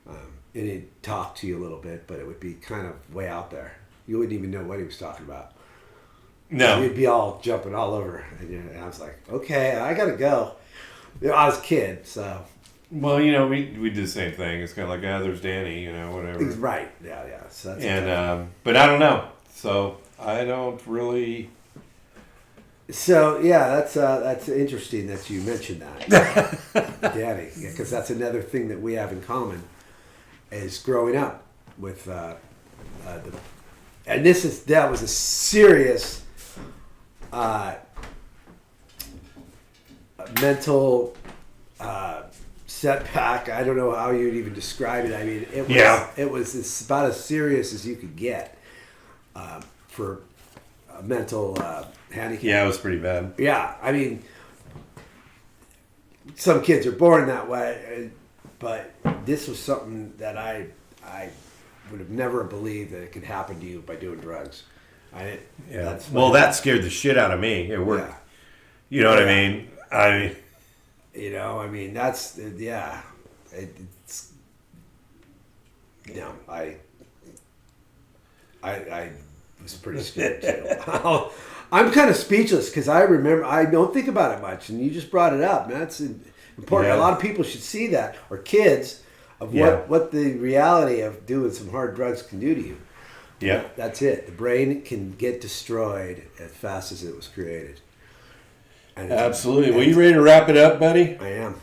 and he'd talk to you a little bit, but it would be kind of way out there. You wouldn't even know what he was talking about.
No.
We'd be all jumping all over. And I was like, okay, I got to go. I was a kid, so.
Well, you know, we did the same thing. It's kind of like, there's Danny, you know, whatever.
Right. Yeah. So that's
and but I don't know. So I don't really.
So yeah, that's interesting that you mentioned that, Danny, because that's another thing that we have in common, is growing up with and that was a serious mental setback. I don't know how you'd even describe it. I mean, it was about as serious as you could get for a mental handicap.
Yeah, it was pretty bad.
Yeah, I mean, some kids are born that way, but this was something that I would have never believed that it could happen to you by doing drugs.
That scared the shit out of me. It worked. Yeah. You know what I mean?
That's It's I was pretty scared too. I'm kind of speechless because I remember, I don't think about it much, and you just brought it up, and that's important.
Yeah.
A lot of people should see that, or kids, of what the reality of doing some hard drugs can do to you.
Yeah.
That's it. The brain can get destroyed as fast as it was created.
Absolutely. Well, you ready to wrap it up, buddy?
I am.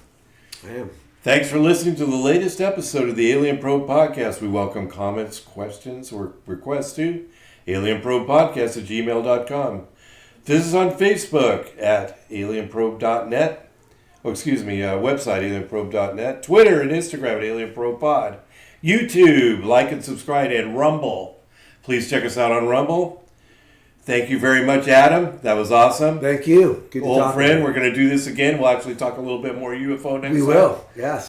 Thanks for listening to the latest episode of the Alien Probe Podcast. We welcome comments, questions, or requests to alienprobepodcast@gmail.com. Visit us on Facebook at alienprobe.net. Website alienprobe.net. Twitter and Instagram at alienprobepod. YouTube, like and subscribe, and Rumble. Please check us out on Rumble. Thank you very much, Adam. That was awesome.
Thank you. Good to talk
Old friend, we're going to do this again. We'll actually talk a little bit more UFO next time.
We will, yes.